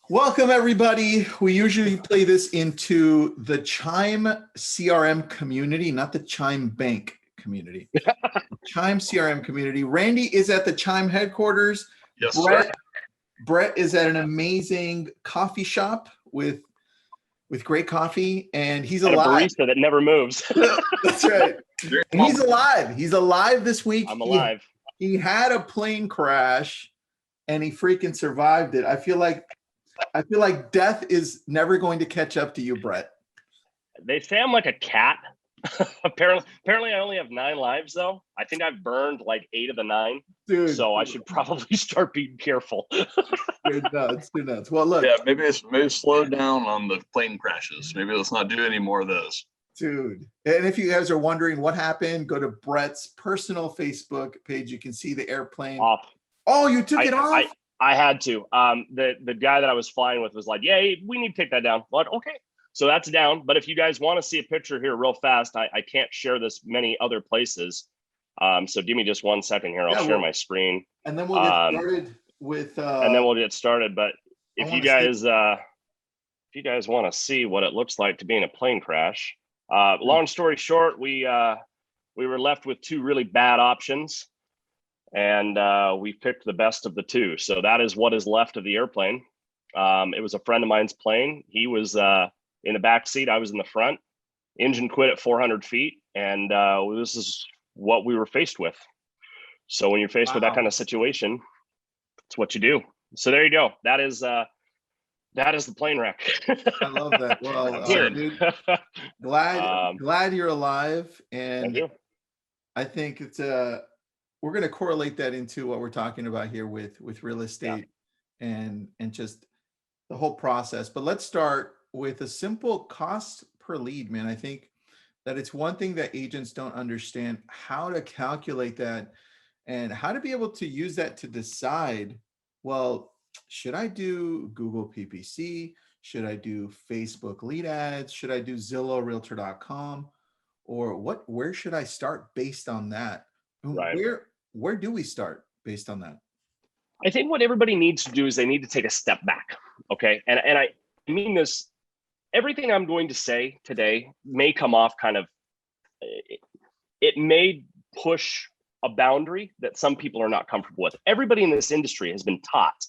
Welcome, everybody. We usually play this into the Chime CRM community, not the Chime Bank community. Chime CRM community. Randy is at the Chime headquarters. Yes, sir. Brett is at an amazing coffee shop with great coffee, and he's alive. A barista that never moves. That's right. And he's alive. He's alive this week. I'm alive. He had a plane crash, and he freaking survived it. I feel like death is never going to catch up to you, Brett. They say I'm like a cat. Apparently, I only have 9 lives, though. I think I've burned like 8 of the 9. Dude. So I should probably start being careful. You're nuts. Well, look. Yeah, maybe slow down on the plane crashes. Maybe let's not do any more of those. Dude. And if you guys are wondering what happened, go to Brett's personal Facebook page. You can see the airplane. Off. Oh, you took it off? I had to. The guy that I was flying with was like, "Yeah, we need to take that down." I'm like, okay, so that's down. But if you guys want to see a picture here real fast, I can't share this many other places. So give me just 1 second here. I'll share my screen, and then we'll get started with. And then we'll get started. But if you guys want to see what it looks like to be in a plane crash, long story short, we were left with 2 really bad options. And we picked the best of the 2. So that is what is left of the airplane. It was a friend of mine's plane. He was in the back seat. I was in the front. Engine quit at 400 feet. And this is what we were faced with. So when you're faced with that kind of situation, it's what you do. So there you go. That is the plane wreck. I love that. Well, dude, glad you're alive. And thank you. I think it's we're going to correlate that into what we're talking about here with real estate and just the whole process. But let's start with a simple cost per lead, man. I think that it's one thing that agents don't understand how to calculate that and how to be able to use that to decide, well, should I do Google PPC? Should I do Facebook lead ads? Should I do Zillow Realtor.com? Or where should I start based on that? Right. Where do we start based on that? I think what everybody needs to do is they need to take a step back. Okay. And I mean this, everything I'm going to say today may come off kind of, it may push a boundary that some people are not comfortable with. Everybody in this industry has been taught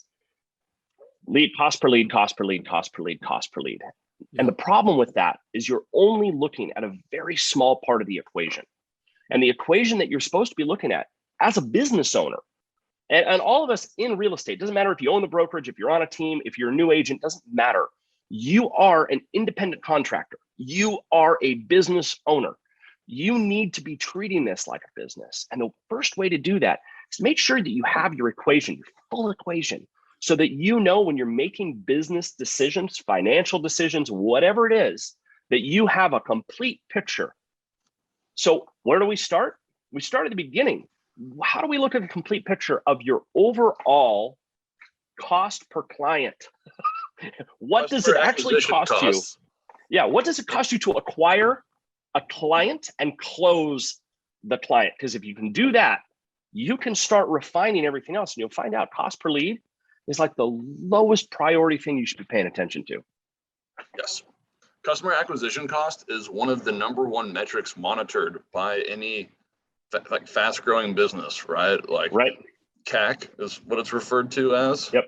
lead, cost per lead, cost per lead, cost per lead, cost per lead. Yeah. And the problem with that is you're only looking at a very small part of the equation. And the equation that you're supposed to be looking at as a business owner, and all of us in real estate, doesn't matter if you own the brokerage, if you're on a team, if you're a new agent, doesn't matter. You are an independent contractor. You are a business owner. You need to be treating this like a business. And the first way to do that is make sure that you have your equation, your full equation, so that you know when you're making business decisions, financial decisions, whatever it is, that you have a complete picture. So where do we start? We start at the beginning. How do we look at the complete picture of your overall cost per client? What does it actually cost you? Yeah, what does it cost you to acquire a client and close the client? Because if you can do that, you can start refining everything else, and you'll find out cost per lead is like the lowest priority thing you should be paying attention to. Yes. Customer acquisition cost is one of the #1 metrics monitored by any like fast growing business, right? Like CAC is what it's referred to as. Yep.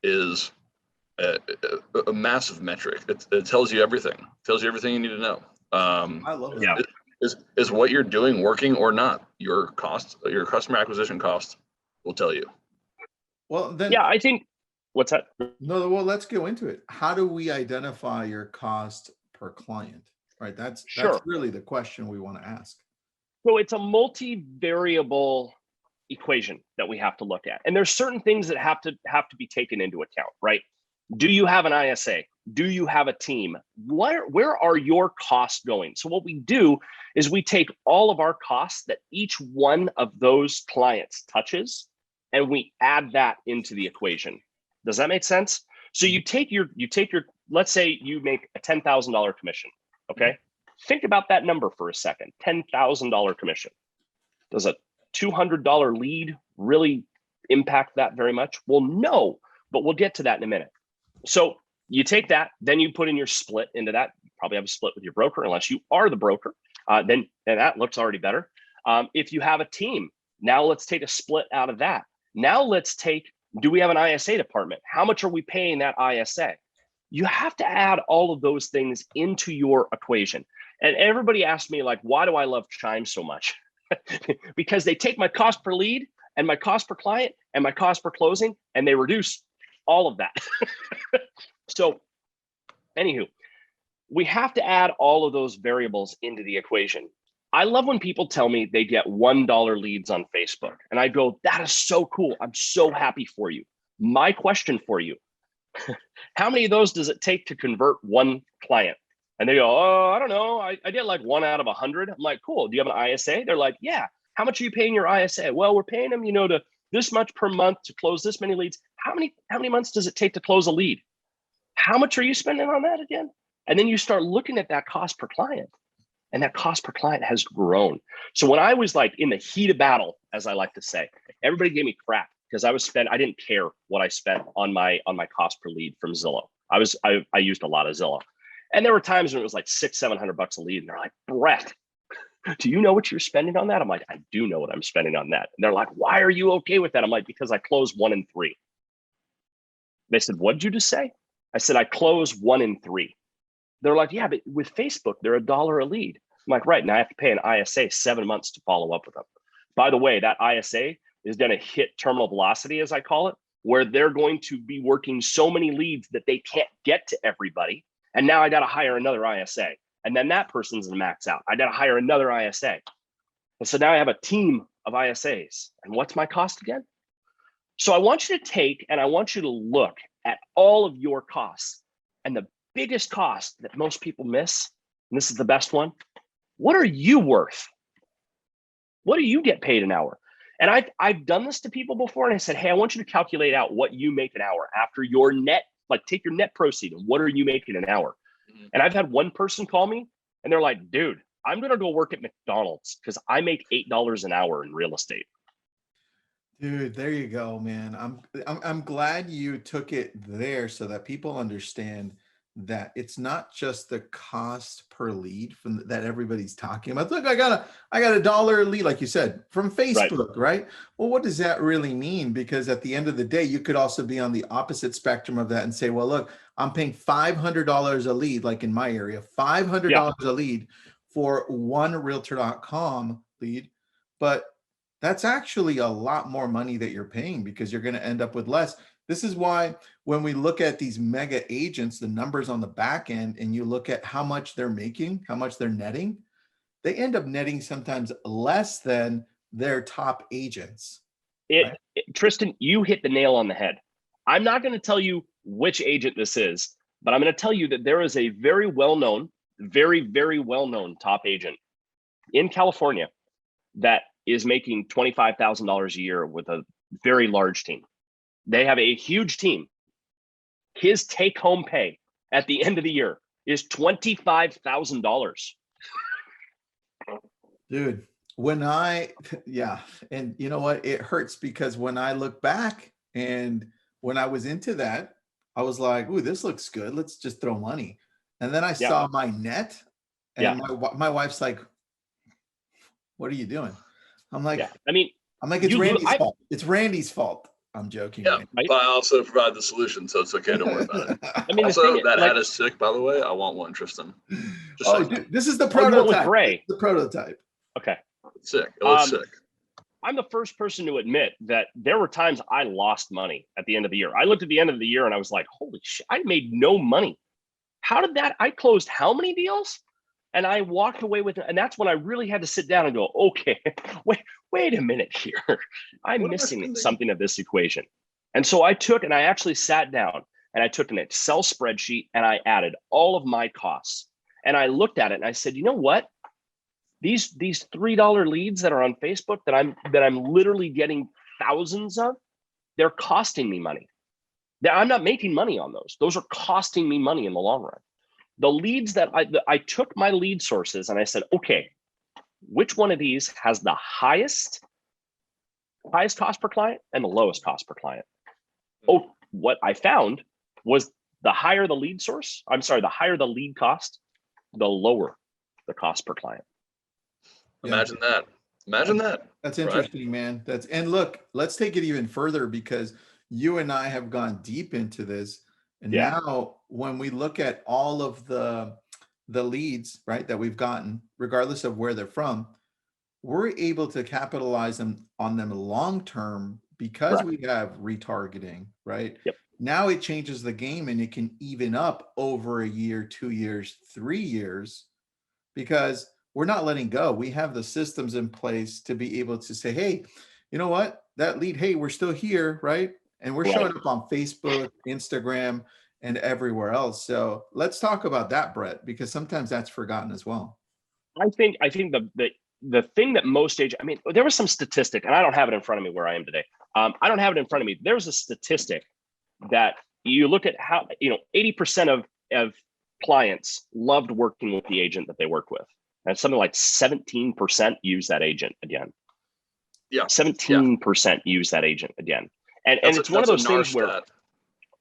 Is a massive metric. It tells you everything. It tells you everything you need to know. I love that. Is what you're doing working or not? Your customer acquisition cost will tell you. Well, then. Yeah, I think. What's that? No, well, let's go into it. How do we identify your cost per client? Right. That's really the question we want to ask. So it's a multivariable equation that we have to look at. And there's certain things that have to be taken into account, right? Do you have an ISA? Do you have a team? Where are your costs going? So what we do is we take all of our costs that each one of those clients touches, and we add that into the equation. Does that make sense? So you take your, let's say you make a $10,000 commission, okay? Think about that number for a second, $10,000 commission. Does a $200 lead really impact that very much? Well, no, but we'll get to that in a minute. So you take that, then you put in your split into that. You probably have a split with your broker, unless you are the broker. Then that looks already better. If you have a team, now let's take a split out of that. Now let's take, do we have an ISA department? How much are we paying that ISA? You have to add all of those things into your equation. And everybody asks me, like, why do I love Chime so much? Because they take my cost per lead and my cost per client and my cost per closing, and they reduce all of that. So anywho, we have to add all of those variables into the equation. I love when people tell me they get $1 leads on Facebook, and I go, that is so cool. I'm so happy for you. My question for you, how many of those does it take to convert one client? And they go, oh, I don't know. I did like 1 out of 100. I'm like, cool. Do you have an ISA? They're like, yeah. How much are you paying your ISA? Well, we're paying them, to this much per month to close this many leads. How many months does it take to close a lead? How much are you spending on that again? And then you start looking at that cost per client, and that cost per client has grown. So when I was like in the heat of battle, as I like to say, everybody gave me crap because I didn't care what I spent on my cost per lead from Zillow. I used a lot of Zillow. And there were times when it was like $600-700 a lead. And they're like, Brett, do you know what you're spending on that? I'm like, I do know what I'm spending on that. And they're like, why are you okay with that? I'm like, because I close 1 in 3. They said, what did you just say? I said, I close 1 in 3. They're like, yeah, but with Facebook, they're $1 a lead. I'm like, right. Now I have to pay an ISA 7 months to follow up with them. By the way, that ISA is going to hit terminal velocity, as I call it, where they're going to be working so many leads that they can't get to everybody. And now I got to hire another ISA. And then that person's going to max out. I got to hire another ISA. And so now I have a team of ISAs. And what's my cost again? So I want you to take and I want you to look at all of your costs. And the biggest cost that most people miss, and this is the best one, what are you worth? What do you get paid an hour? And I've done this to people before, and I said, hey, I want you to calculate out what you make an hour after your net, like take your net proceed and what are you making an hour? And I've had one person call me and they're like, dude, I'm going to go work at McDonald's because I make $8 an hour in real estate. Dude, there you go, man. I'm glad you took it there so that people understand that it's not just the cost per lead that everybody's talking about. Look, I got $1 a lead, like you said, from Facebook, right? Well, what does that really mean? Because at the end of the day, you could also be on the opposite spectrum of that and say, well, look, I'm paying $500 a lead, like in my area, $500 a lead for one realtor.com lead. But that's actually a lot more money that you're paying because you're going to end up with less. This is why when we look at these mega agents, the numbers on the back end, and you look at how much they're making, how much they're netting, they end up netting sometimes less than their top agents. Tristan, you hit the nail on the head. I'm not going to tell you which agent this is, but I'm going to tell you that there is a very well-known, very, very well-known top agent in California that is making $25,000 a year with a very large team. They have a huge team. His take-home pay at the end of the year is $25,000. Dude, and you know what? It hurts because when I look back and when I was into that, I was like, ooh, this looks good. Let's just throw money. And then I saw my net and my wife's like, what are you doing? I'm like, it's Randy's fault. It's Randy's fault. I'm joking. Yeah, right? But I also provide the solution, so it's okay. Don't worry about it. Also, that hat is sick, by the way. I want one, Tristan. Dude, this is the prototype. Gray. The prototype. Okay. It's sick. It looks sick. I'm the first person to admit that there were times I lost money at the end of the year. I looked at the end of the year and I was like, holy shit, I made no money. How did that? I closed how many deals? And I walked away with it. And that's when I really had to sit down and go, okay, wait a minute here. I'm missing something of this equation. And so I took and I actually sat down and I took an Excel spreadsheet and I added all of my costs. And I looked at it and I said, you know what? These $3 leads that are on Facebook that I'm literally getting thousands of, they're costing me money. I'm not making money on those. Those are costing me money in the long run. The leads that I took my lead sources and I said, okay, which one of these has the highest highest cost per client and the lowest cost per client. Oh, what I found was the higher the lead source, the higher the lead cost, the lower the cost per client. Imagine that. Imagine that. That's interesting, man. And look, let's take it even further, because you and I have gone deep into this. And now when we look at all of the leads, right, that we've gotten, regardless of where they're from, we're able to capitalize on them long term because we have retargeting, right? Yep. Now it changes the game, and it can even up over a year, 2 years, 3 years, because we're not letting go. We have the systems in place to be able to say, hey, you know what? That lead, hey, we're still here, right? And we're showing up on Facebook, Instagram, and everywhere else. So let's talk about that, Brett, because sometimes that's forgotten as well. I think the thing that most agents, I mean, there was some statistic, and I don't have it in front of me where I am today. I don't have it in front of me. There's a statistic that you look at how, 80% of clients loved working with the agent that they work with. And something like 17% use that agent again. Yeah. 17% use that agent again. And it's one of those things where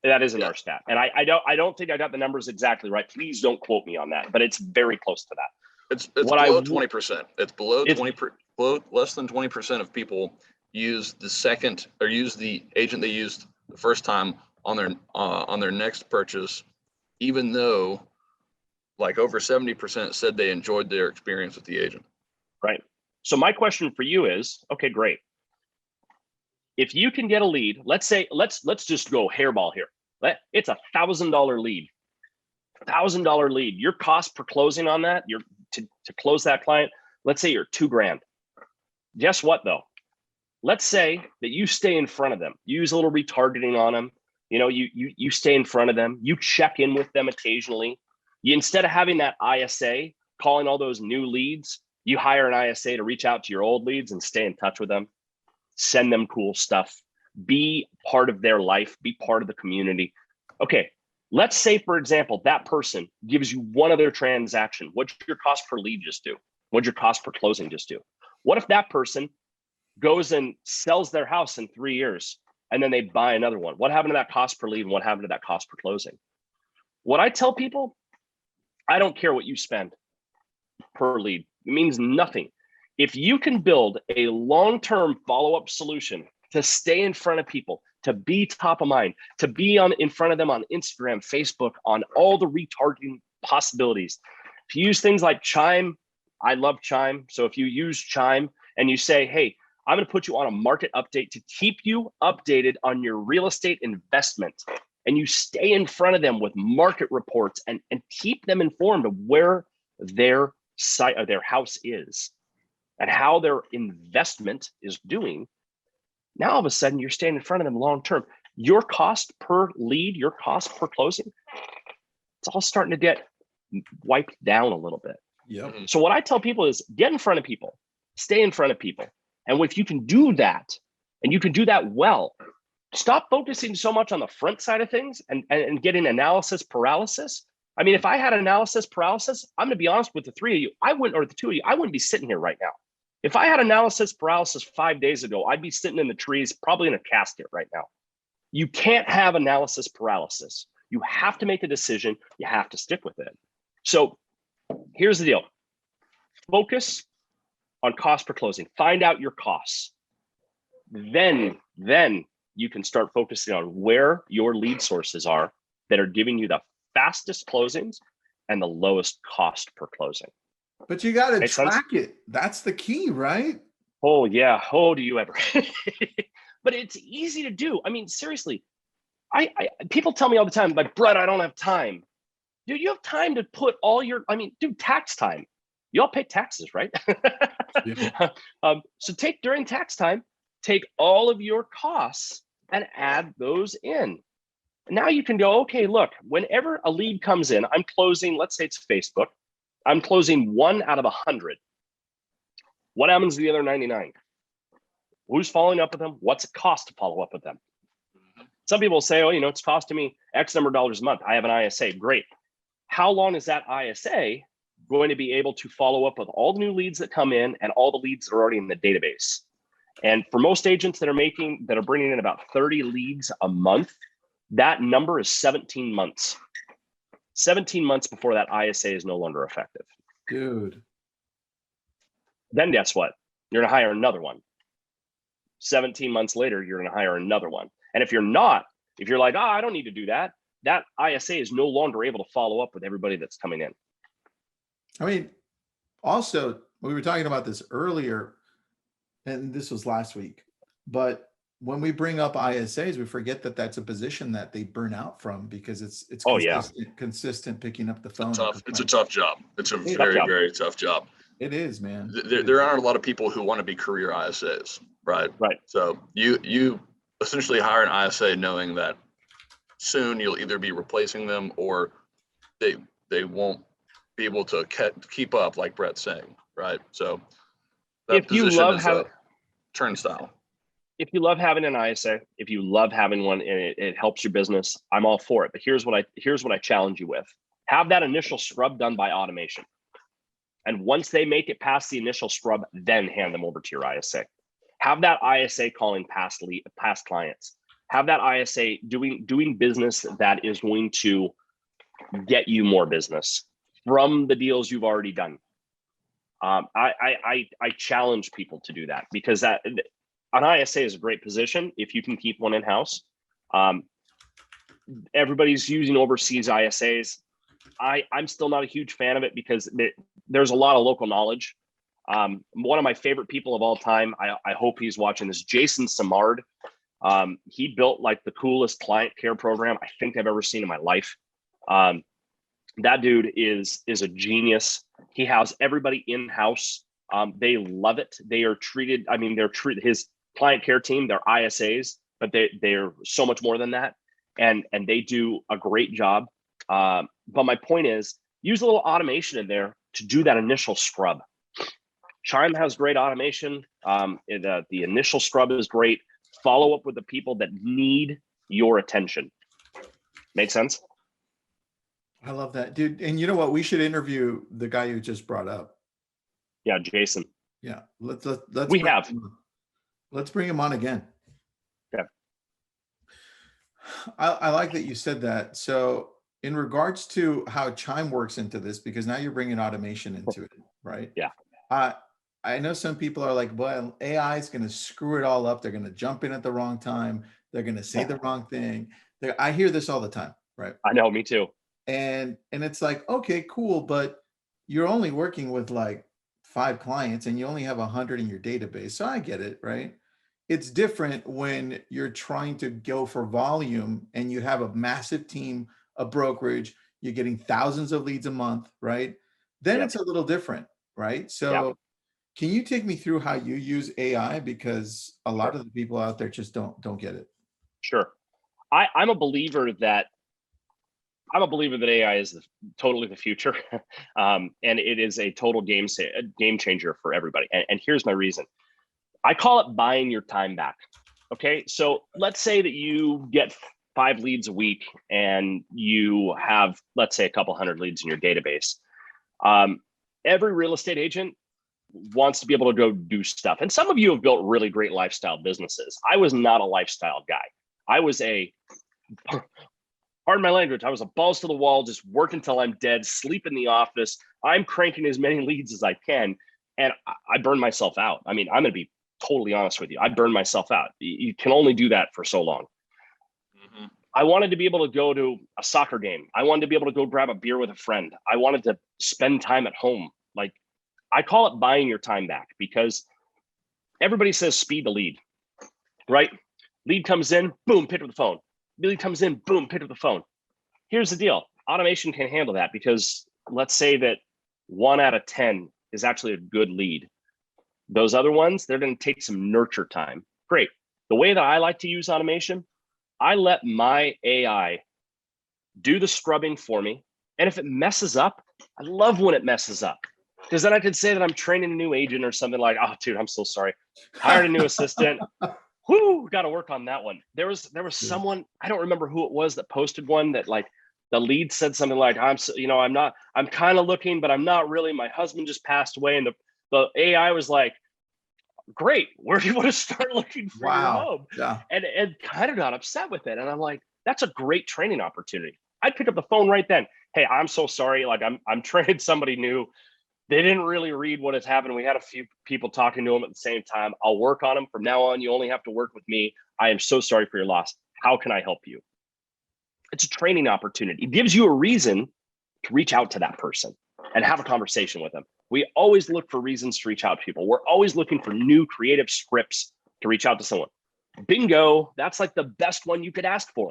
that is an R stat. And I don't think I got the numbers exactly right. Please don't quote me on that, but it's very close to that. It's below 20%. It's below 20%, below less than 20% of people use the second, or use the agent they used the first time on their next purchase, even though like over 70% said they enjoyed their experience with the agent. Right. So my question for you is, okay, great. If you can get a lead, let's say, let's just go hairball here. It's $1,000 lead. $1,000 lead. Your cost per closing on that, to close that client, let's say you're $2,000. Guess what though? Let's say that you stay in front of them. You use a little retargeting on them. You stay in front of them. You check in with them occasionally. Instead of having that ISA calling all those new leads, you hire an ISA to reach out to your old leads and stay in touch with them. Send them cool stuff. Be part of their life. Be part of the community. Okay, let's say, for example, that person gives you one other transaction. What's your cost per lead just do? What's your cost per closing just do? What if that person goes and sells their house in 3 years and then they buy another one? What happened to that cost per lead, and what happened to that cost per closing? What I tell people, I don't care what you spend per lead. It means nothing. If you can build a long-term follow-up solution to stay in front of people, to be top of mind, to be in front of them on Instagram, Facebook, on all the retargeting possibilities. If you use things like Chime, I love Chime. So if you use Chime and you say, hey, I'm going to put you on a market update to keep you updated on your real estate investment, and you stay in front of them with market reports and keep them informed of where their site or their house is and how their investment is doing. Now, all of a sudden, you're staying in front of them long term. Your cost per lead, your cost per closing, it's all starting to get wiped down a little bit. Yeah. So what I tell people is get in front of people, stay in front of people. And if you can do that, and you can do that well, stop focusing so much on the front side of things and getting analysis paralysis. I mean, if I had analysis paralysis, I'm going to be honest with the three of you, or the two of you, I wouldn't be sitting here right now. If I had analysis paralysis 5 days ago, I'd be sitting in the trees, probably in a casket right now. You can't have analysis paralysis. You have to make a decision. You have to stick with it. So here's the deal. Focus on cost per closing. Find out your costs. Then you can start focusing on where your lead sources are that are giving you the fastest closings and the lowest cost per closing. But you got to track it. That's the key, right? Oh yeah. Oh, do you ever? But it's easy to do. I mean, seriously, I people tell me all the time, like, Brett, I don't have time. Dude, you have time to put all your, dude, tax time. You all pay taxes, right? Yeah. So during tax time, take all of your costs and add those in. Now you can go, okay, look, whenever a lead comes in, I'm closing, let's say it's Facebook. I'm closing 1 out of 100. What happens to the other 99? Who's following up with them? What's it cost to follow up with them? Some people say, oh, it's costing me X number of dollars a month. I have an ISA. Great. How long is that ISA going to be able to follow up with all the new leads that come in and all the leads that are already in the database? And for most agents that are bringing in about 30 leads a month, that number is 17 months. 17 months before that ISA is no longer effective. Dude. Then guess what? You're going to hire another one. 17 months later, you're going to hire another one. And if you're like, oh, I don't need to do that, that ISA is no longer able to follow up with everybody that's coming in. I mean, also, we were talking about this earlier, and this was last week, but when we bring up ISAs, we forget that that's a position that they burn out from, because it's consistent picking up the phone. It's a tough job. It's a very tough job. It is, man. There aren't a lot of people who want to be career ISAs, right? Right. So you essentially hire an ISA knowing that soon you'll either be replacing them or they won't be able to keep up, like Brett's saying, right? So that if you love having turnstile. If you love having an ISA, if you love having one and it helps your business, I'm all for it. But here's what I challenge you with. Have that initial scrub done by automation. And once they make it past the initial scrub, then hand them over to your ISA. Have that ISA calling past clients. Have that ISA doing business that is going to get you more business from the deals you've already done. I challenge people to do that, because an ISA is a great position if you can keep one in-house. Everybody's using overseas ISAs. I'm still not a huge fan of it because there's a lot of local knowledge. One of my favorite people of all time, I hope he's watching this, Jason Samard. He built like the coolest client care program I think I've ever seen in my life. That dude is a genius. He has everybody in-house. They love it. They are treated, his client care team, they're ISAs, but they're so much more than that. And they do a great job. But my point is, use a little automation in there to do that initial scrub. Chime has great automation. The initial scrub is great. Follow up with the people that need your attention. Make sense? I love that, dude. And you know what? We should interview the guy you just brought up. Yeah, Jason. Yeah, let's bring him on again. Okay. I like that you said that. So in regards to how Chime works into this, because now you're bringing automation into it, right? Yeah. I know some people are like, well, AI is going to screw it all up. They're going to jump in at the wrong time. They're going to say the wrong thing. I hear this all the time, right? I know, me too. And it's like, okay, cool, but you're only working with like 5 clients and you only have 100 in your database. So I get it, right? It's different when you're trying to go for volume and you have a massive team, a brokerage, you're getting thousands of leads a month, right? Then it's a little different, right? So can you take me through how you use AI? Because a lot of the people out there just don't get it. Sure. I'm a believer that AI is totally the future, and it is a total game changer for everybody. And here's my reason. I call it buying your time back. Okay, so let's say that you get 5 leads a week and you have, let's say, a couple hundred leads in your database. Every real estate agent wants to be able to go do stuff. And some of you have built really great lifestyle businesses. I was not a lifestyle guy. I was pardon my language, I was a balls to the wall, just work until I'm dead, sleep in the office. I'm cranking as many leads as I can. And I burned myself out. I mean, I'm going to be totally honest with you. I burned myself out. You can only do that for so long. Mm-hmm. I wanted to be able to go to a soccer game. I wanted to be able to go grab a beer with a friend. I wanted to spend time at home. Like, I call it buying your time back, because everybody says speed the lead, right? Lead comes in, boom, pick up the phone. Lead comes in, boom, pick up the phone. Here's the deal. Automation can handle that, because let's say that 1 out of 10 is actually a good lead. Those other ones, they're going to take some nurture time. Great. The way that I like to use automation, I let my AI do the scrubbing for me. And if it messes up, I love when it messes up, because then I could say that I'm training a new agent or something like, oh, dude, I'm so sorry. Hired a new assistant. Whoo, got to work on that one. There was someone, I don't remember who it was, that posted one that, like, the lead said something like, I'm kind of looking, but I'm not really. My husband just passed away. And the AI was like, great. Where do you want to start looking for your Wow. home? Yeah. And kind of got upset with it. And I'm like, that's a great training opportunity. I'd pick up the phone right then. Hey, I'm so sorry. Like I'm training somebody new. They didn't really read what has happened. We had a few people talking to them at the same time. I'll work on them. From now on, you only have to work with me. I am so sorry for your loss. How can I help you? It's a training opportunity. It gives you a reason to reach out to that person and have a conversation with them. We always look for reasons to reach out to people. We're always looking for new creative scripts to reach out to someone. Bingo, that's like the best one you could ask for.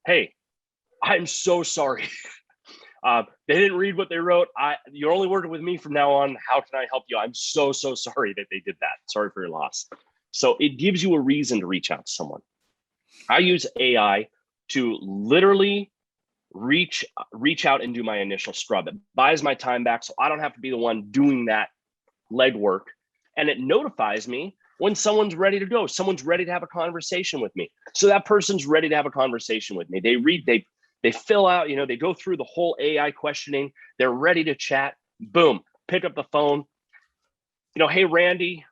Hey, I'm so sorry. They didn't read what they wrote. You're only working with me from now on. How can I help you? I'm so sorry that they did that. Sorry for your loss. So it gives you a reason to reach out to someone. I use AI to literally reach out and do my initial scrub. It buys my time back, so I don't have to be the one doing that legwork. And it notifies me when someone's ready to go. Someone's ready to have a conversation with me. So that person's ready to have a conversation with me. They fill out, they go through the whole AI questioning. They're ready to chat. Boom, pick up the phone. Hey, Randy,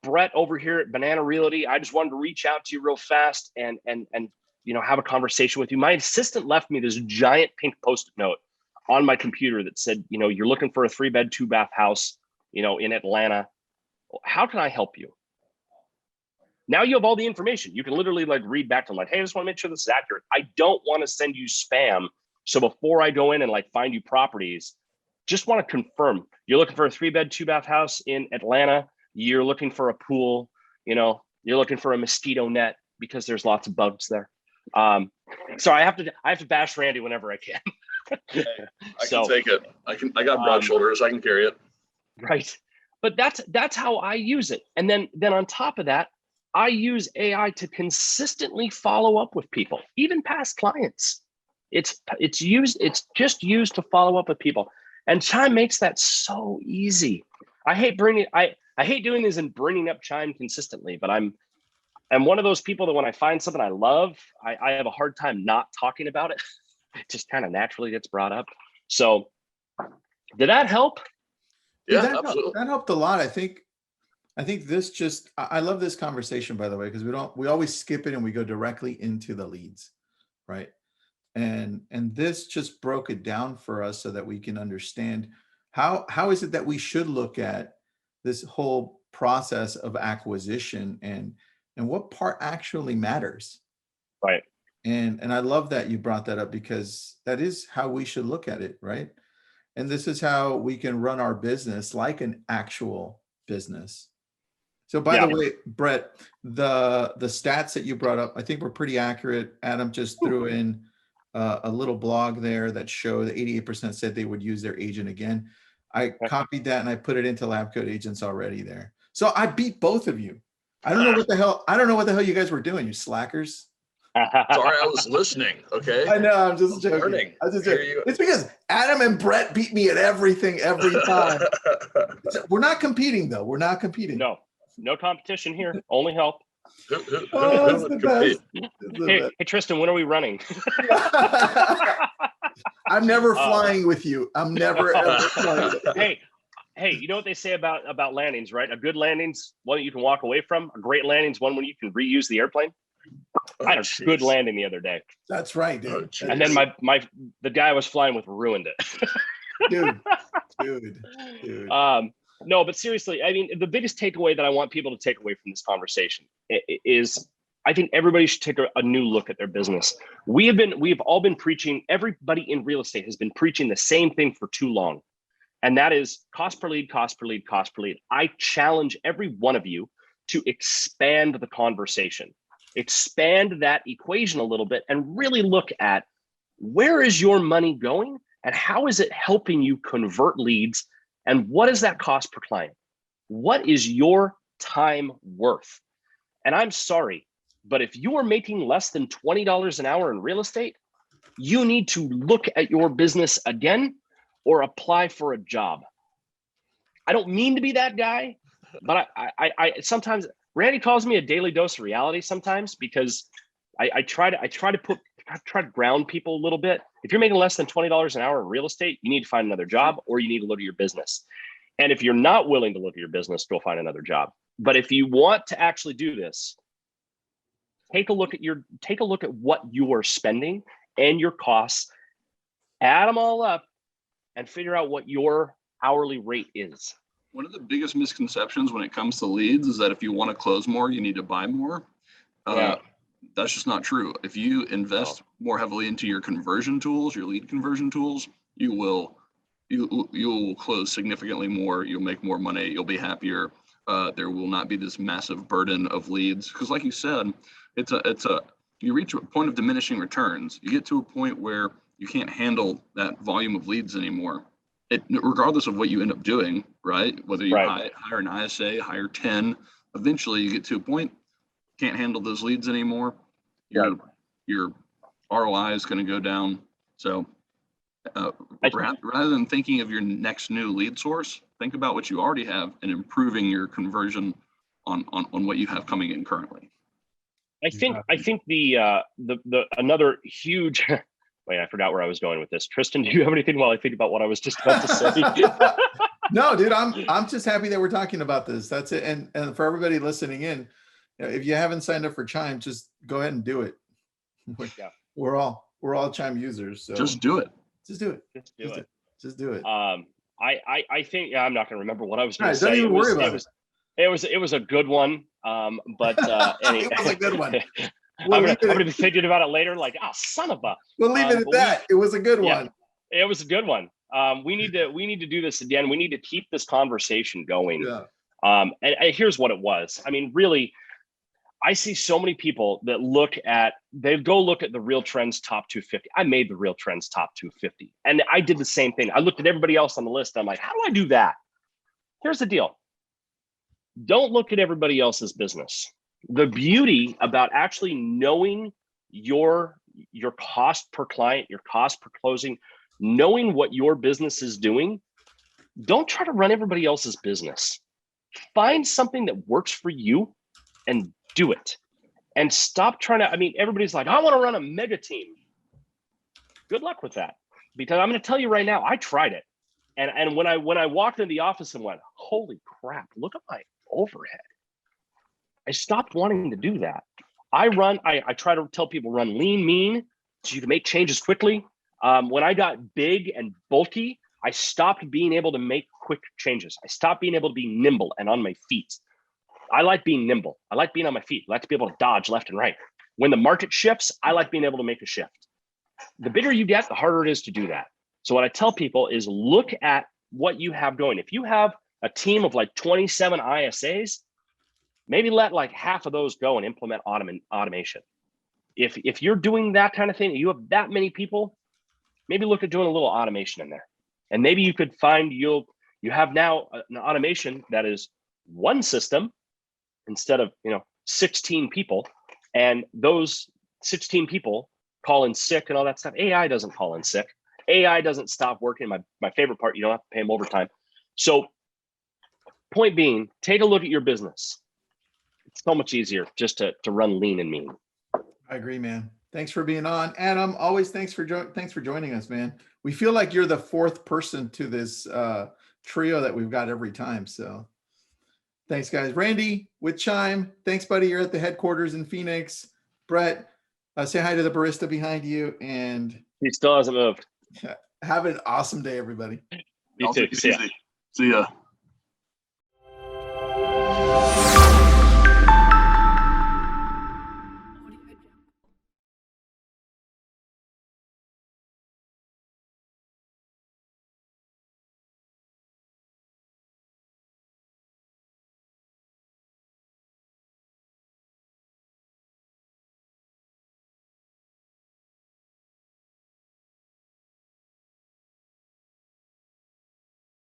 Brett over here at Banana Realty. I just wanted to reach out to you real fast and have a conversation with you. My assistant left me this giant pink Post-it note on my computer that said, you're looking for a 3-bed, 2-bath house, in Atlanta. How can I help you? Now you have all the information. You can literally read back to them hey, I just want to make sure this is accurate. I don't want to send you spam. So before I go in and find you properties, just want to confirm you're looking for a 3-bed, 2-bath house in Atlanta. You're looking for a pool, you're looking for a mosquito net because there's lots of bugs there. So I have to bash Randy whenever I can. Hey, I can take it. I got broad shoulders. I can carry it. Right. But that's how I use it. And then on top of that, I use AI to consistently follow up with people, even past clients. It's just used to follow up with people. And Chime makes that so easy. I hate doing this and bringing up Chime consistently, but I'm one of those people that when I find something I love, I have a hard time not talking about it. It just kind of naturally gets brought up. So did that help? Yeah, absolutely. That helped a lot. I think this I love this conversation, by the way, because we always skip it and we go directly into the leads, right? And this just broke it down for us so that we can understand how is it that we should look at this whole process of acquisition and what part actually matters. Right. And I love that you brought that up because that is how we should look at it, right? And this is how we can run our business like an actual business. So by the way, Brett, the stats that you brought up, I think were pretty accurate. Adam just threw in a little blog there that showed that 88% said they would use their agent again. I copied that and I put it into Lab Coat Agents already there. So I beat both of you. I don't know what the hell you guys were doing, you slackers. Sorry, I was listening. Okay. I know. I'm just joking. It's because Adam and Brett beat me at everything every time. We're not competing though. We're not competing. No competition here. Only help. Who would compete? Hey, Tristan, when are we running? I'm never flying with you. I'm never ever flying with you. Hey, you know what they say about landings, right? A good landing's one that you can walk away from. A great landing's one when you can reuse the airplane. I had a good landing the other day. That's right, dude. And then the guy I was flying with ruined it. dude. No, but seriously, I mean, the biggest takeaway that I want people to take away from this conversation is I think everybody should take a new look at their business. We have all been preaching, everybody in real estate has been preaching the same thing for too long. And that is cost per lead, cost per lead, cost per lead. I challenge every one of you to expand the conversation, expand that equation a little bit and really look at where is your money going and how is it helping you convert leads and what is that cost per client? What is your time worth? And I'm sorry, but if you are making less than $20 an hour in real estate, you need to look at your business again or apply for a job. I don't mean to be that guy, but I sometimes Randy calls me a daily dose of reality sometimes because I try to ground people a little bit. If you're making less than $20 an hour in real estate, you need to find another job or you need to look at your business. And if you're not willing to look at your business, go find another job. But if you want to actually do this, take a look at what you are spending and your costs, add them all up, and figure out what your hourly rate is. One of the biggest misconceptions when it comes to leads is that if you want to close more, you need to buy more. That's just not true. If you invest more heavily into your conversion tools, your lead conversion tools, you'll close significantly more. You'll make more money. You'll be happier. There will not be this massive burden of leads, because like you said, you reach a point of diminishing returns. You get to a point where you can't handle that volume of leads anymore. Regardless of what you end up doing, right? Whether you hire an ISA, hire 10, eventually you get to a point, can't handle those leads anymore. Your ROI is going to go down. So rather than thinking of your next new lead source, think about what you already have and improving your conversion on what you have coming in currently. I think the another huge wait, I forgot where I was going with this. Tristan, do you have anything while I think about what I was just about to say? No, dude, I'm just happy that we're talking about this. That's it. And for everybody listening in, if you haven't signed up for Chime, just go ahead and do it. We're all Chime users. So just do it. Just do it. Just do it. I think I'm not going to remember what I was going to say. Don't even worry about it. It was a good one. But anyway. It was a good one. I'm gonna be thinking about it later. Like, son of a. We'll leave it at that. It was a good one. It was a good one. We need to do this again. We need to keep this conversation going. Yeah. And here's what it was. I mean, really, I see so many people that they go look at the Real Trends top 250. I made the Real Trends top 250, and I did the same thing. I looked at everybody else on the list. I'm like, how do I do that? Here's the deal. Don't look at everybody else's business. The beauty about actually knowing your cost per client, your cost per closing, knowing what your business is doing, don't try to run everybody else's business. Find something that works for you and do it. And stop trying to, everybody's like, I want to run a mega team. Good luck with that. Because I'm going to tell you right now, I tried it. And when I walked in the office and went, holy crap, look at my overhead, I stopped wanting to do that. I try to tell people run lean, mean, so you can make changes quickly. When I got big and bulky, I stopped being able to make quick changes. I stopped being able to be nimble and on my feet. I like being nimble. I like being on my feet. I like to be able to dodge left and right. When the market shifts, I like being able to make a shift. The bigger you get, the harder it is to do that. So what I tell people is look at what you have going. If you have a team of like 27 ISAs, maybe let like half of those go and implement automation. If you're doing that kind of thing, you have that many people, maybe look at doing a little automation in there. And maybe you could find you have now an automation that is one system instead of 16 people, and those 16 people call in sick and all that stuff. AI doesn't call in sick. AI doesn't stop working. My favorite part, you don't have to pay them overtime. So point being, take a look at your business. It's so much easier just to run lean and mean. I agree, man. Thanks for being on. Adam, always thanks for joining us, man. We feel like you're the fourth person to this trio that we've got every time. So thanks, guys. Randy with Chime. Thanks, buddy. You're at the headquarters in Phoenix. Brett, say hi to the barista behind you. And he still hasn't moved. Have an awesome day, everybody. You too. See ya.